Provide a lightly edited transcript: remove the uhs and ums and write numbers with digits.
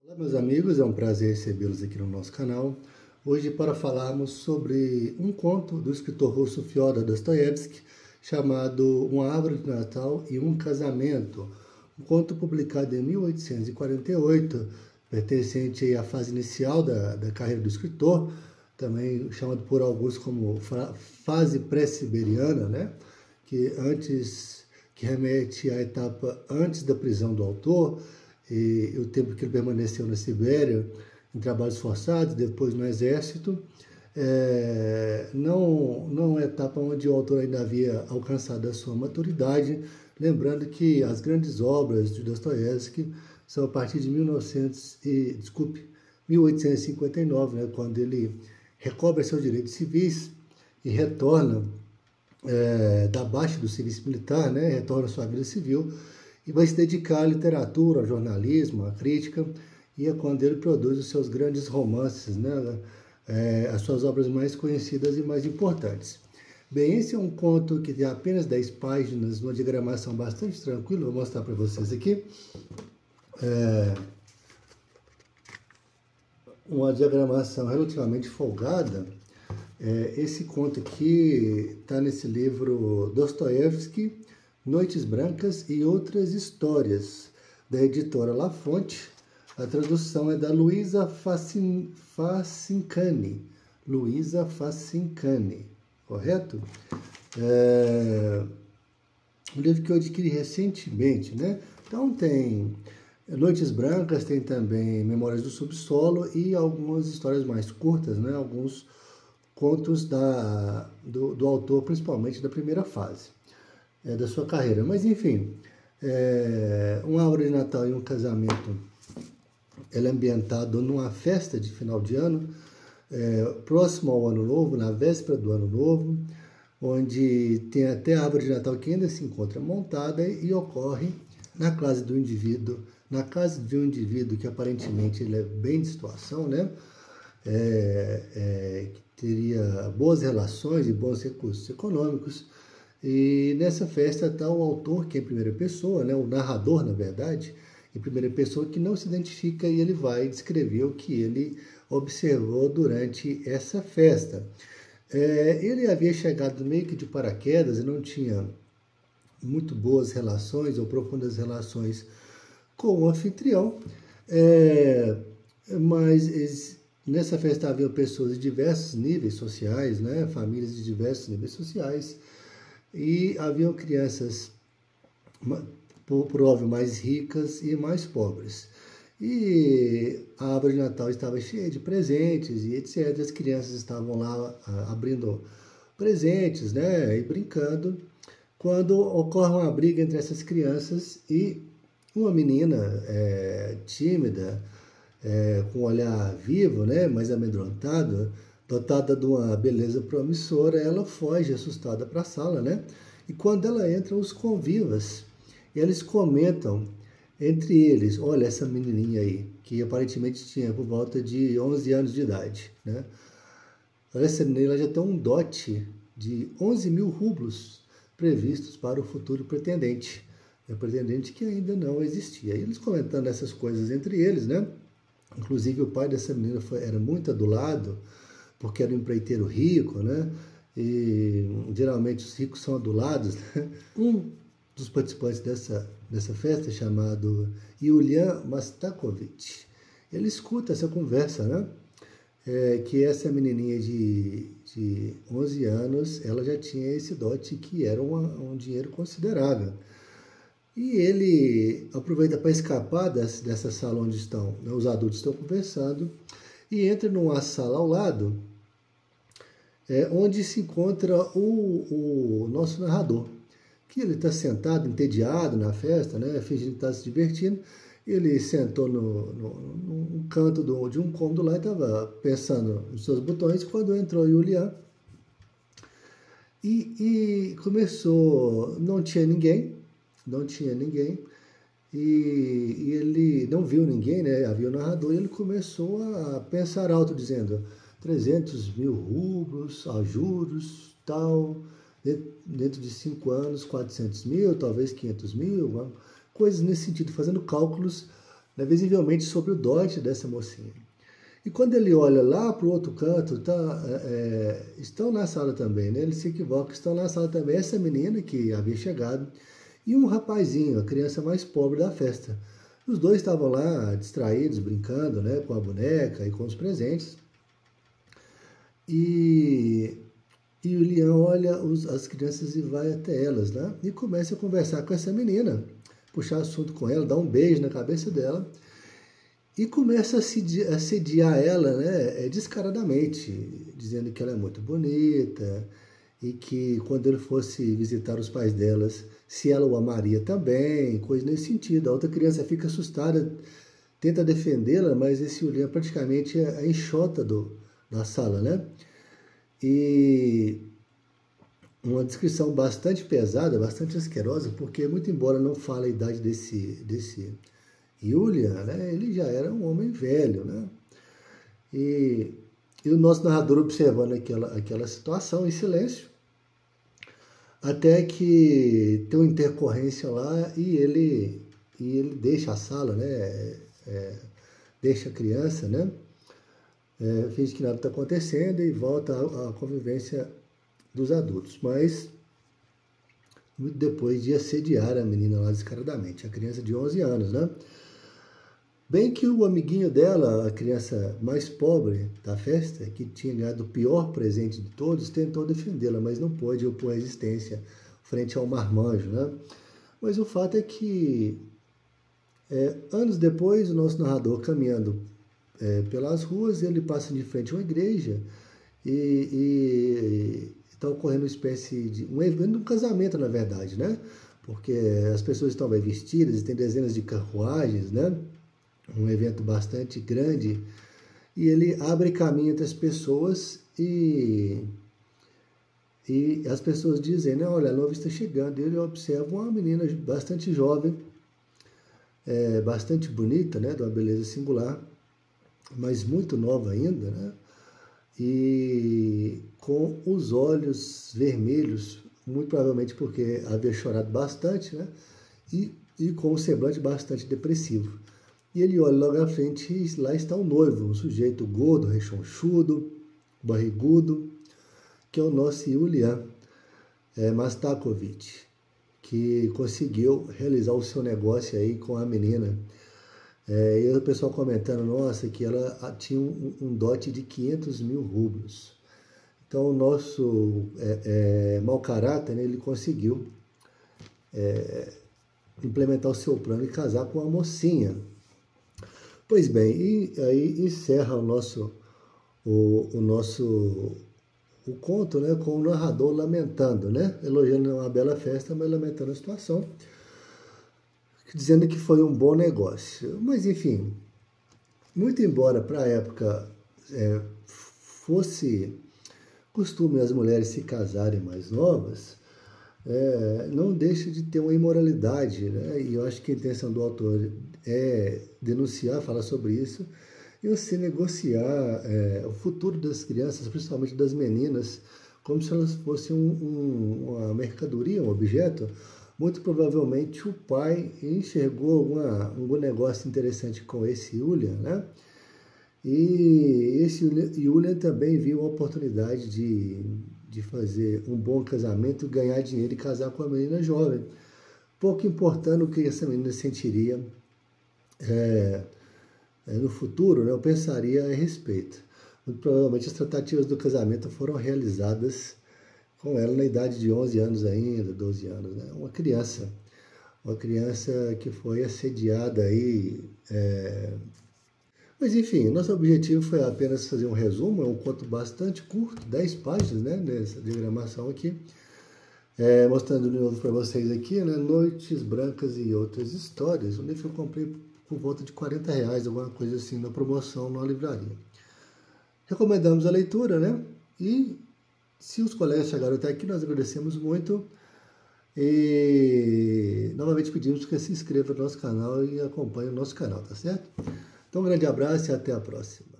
Olá, meus amigos, é um prazer recebê-los aqui no nosso canal. Hoje para falarmos sobre um conto do escritor russo Fyodor Dostoiévski chamado Uma Árvore de Natal e um Casamento. Um conto publicado em 1848, pertencente à fase inicial da carreira do escritor, também chamado por alguns como fase pré-siberiana, né? que remete à etapa antes da prisão do autor, e o tempo que ele permaneceu na Sibéria, em trabalhos forçados, depois no exército. Não é a etapa onde o autor ainda havia alcançado a sua maturidade, lembrando que as grandes obras de Dostoiévski são a partir de 1859, né, quando ele recobra seus direitos civis e retorna da baixa do serviço militar, né, retorna à sua vida civil, e vai se dedicar à literatura, ao jornalismo, à crítica, e é quando ele produz os seus grandes romances, né, as suas obras mais conhecidas e mais importantes. Bem, esse é um conto que tem apenas 10 páginas, uma diagramação bastante tranquila, vou mostrar para vocês aqui. Uma diagramação relativamente folgada. Esse conto aqui está nesse livro Dostoiévski, Noites Brancas e Outras Histórias, da editora La Fonte. A tradução é da Luisa Facincani. Luisa Facincani, correto? Um livro que eu adquiri recentemente, né? Então tem Noites Brancas, tem também Memórias do Subsolo e algumas histórias mais curtas, né? Alguns contos do autor, principalmente da primeira fase da sua carreira. Mas, enfim, Uma Árvore de Natal e um Casamento, ele é ambientado numa festa de final de ano, próximo ao Ano Novo, na véspera do Ano Novo, onde tem até a árvore de Natal que ainda se encontra montada e ocorre na casa de um indivíduo que aparentemente ele é bem de situação, né? Que teria boas relações e bons recursos econômicos. E nessa festa está o autor, que é em primeira pessoa, né, o narrador, na verdade, em primeira pessoa, que não se identifica, e ele vai descrever o que ele observou durante essa festa. Ele havia chegado meio que de paraquedas e não tinha muito boas relações ou profundas relações com o anfitrião, mas nessa festa haviam pessoas de diversos níveis sociais, né, famílias de diversos níveis sociais, e haviam crianças, por óbvio, mais ricas e mais pobres. E a árvore de Natal estava cheia de presentes e etc. As crianças estavam lá abrindo presentes, né, e brincando, quando ocorre uma briga entre essas crianças e uma menina tímida, com um olhar vivo, né, mais amedrontada, dotada de uma beleza promissora, ela foge assustada para a sala, né? E quando ela entra, os convivas, eles comentam entre eles: olha, essa menininha aí, que aparentemente tinha por volta de 11 anos de idade, né? Olha, essa menina, ela já tem um dote de 11.000 rublos previstos para o futuro pretendente. É um pretendente que ainda não existia. E eles comentando essas coisas entre eles, né? Inclusive o pai dessa menina era muito adulado, porque era um empreiteiro rico, né? E geralmente os ricos são adulados, né? Um dos participantes dessa festa, chamado Yulian Mastakovich, ele escuta essa conversa, né? Que essa menininha de 11 anos, ela já tinha esse dote, que era um dinheiro considerável. E ele aproveita para escapar dessa sala onde estão, né, os adultos estão conversando, e entra numa sala ao lado, onde se encontra o nosso narrador, que ele está sentado, entediado na festa, né, fingindo que está se divertindo. Ele sentou no canto de um cômodo lá e estava pensando nos seus botões, quando entrou o Yulian e começou, não tinha ninguém, e ele não viu ninguém, né? Havia o narrador, e ele começou a pensar alto, dizendo: 300.000 rublos, a juros, tal, dentro de 5 anos, 400.000, talvez 500.000, coisas nesse sentido, fazendo cálculos né, visivelmente sobre o dote dessa mocinha. E quando ele olha lá para o outro canto, estão na sala também, né? Ele se equivoca, estão na sala também essa menina que havia chegado e um rapazinho, a criança mais pobre da festa. Os dois estavam lá distraídos, brincando, né, com a boneca e com os presentes. E o Leão olha as crianças e vai até elas, né? E começa a conversar com essa menina, puxar assunto com ela, dar um beijo na cabeça dela. E começa a assediar ela, né, descaradamente, dizendo que ela é muito bonita e que quando ele fosse visitar os pais delas, se ela o amaria também, coisa nesse sentido. A outra criança fica assustada, tenta defendê-la, mas esse Julian praticamente é a enxota da sala, né? E uma descrição bastante pesada, bastante asquerosa, porque muito embora não fale a idade desse Julian, né, ele já era um homem velho, né? E o nosso narrador observando aquela situação em silêncio, até que tem uma intercorrência lá e ele deixa a sala, né? Deixa a criança, né? Finge que nada está acontecendo e volta à convivência dos adultos. Mas muito depois de assediar a menina lá descaradamente, a criança de 11 anos, né? Bem que o amiguinho dela, a criança mais pobre da festa, que tinha ganhado o pior presente de todos, tentou defendê-la, mas não pôde opor resistência frente ao marmanjo, né? Mas o fato é que, anos depois, o nosso narrador caminhando pelas ruas, ele passa de frente a uma igreja e está ocorrendo uma espécie de um evento, um casamento, na verdade, né? Porque as pessoas estão bem vestidas, tem dezenas de carruagens, né? Um evento bastante grande, e ele abre caminho entre as pessoas e as pessoas dizem, né, olha, a noiva está chegando, e ele observa uma menina bastante jovem, bastante bonita, né, de uma beleza singular, mas muito nova ainda, né, e com os olhos vermelhos, muito provavelmente porque havia chorado bastante, né, e com um semblante bastante depressivo. E ele olha logo à frente e lá está o noivo, um sujeito gordo, rechonchudo, barrigudo, que é o nosso Julian Mastakovich, que conseguiu realizar o seu negócio aí com a menina. E o pessoal comentando, nossa, que ela tinha um dote de 500 mil rublos. Então o nosso mau caráter, né, ele conseguiu implementar o seu plano e casar com uma mocinha. Pois bem, e aí encerra o conto, né, com o narrador lamentando, né, elogiando uma bela festa, mas lamentando a situação, dizendo que foi um bom negócio. Mas, enfim, muito embora para a época fosse costume as mulheres se casarem mais novas, não deixa de ter uma imoralidade, né? E eu acho que a intenção do autor é denunciar, falar sobre isso, e você negociar o futuro das crianças, principalmente das meninas, como se elas fossem uma mercadoria, um objeto. Muito provavelmente o pai enxergou algum negócio interessante com esse Julian, né? E esse Julian também viu a oportunidade de fazer um bom casamento, ganhar dinheiro e casar com a menina jovem, pouco importando o que essa menina sentiria no futuro, né, eu pensaria a respeito. Muito provavelmente as tratativas do casamento foram realizadas com ela na idade de 11 anos ainda, 12 anos, né? Uma criança que foi assediada aí. Mas enfim, nosso objetivo foi apenas fazer um resumo, é um conto bastante curto, 10 páginas, né, nessa diagramação aqui, mostrando de novo para vocês aqui, né, Noites Brancas e Outras Histórias, onde eu comprei por volta de R$40, alguma coisa assim, na promoção na livraria. Recomendamos a leitura, né, e se os colegas chegaram até aqui, nós agradecemos muito e novamente pedimos que se inscreva no nosso canal e acompanhe o nosso canal, tá certo? Então, um grande abraço e até a próxima.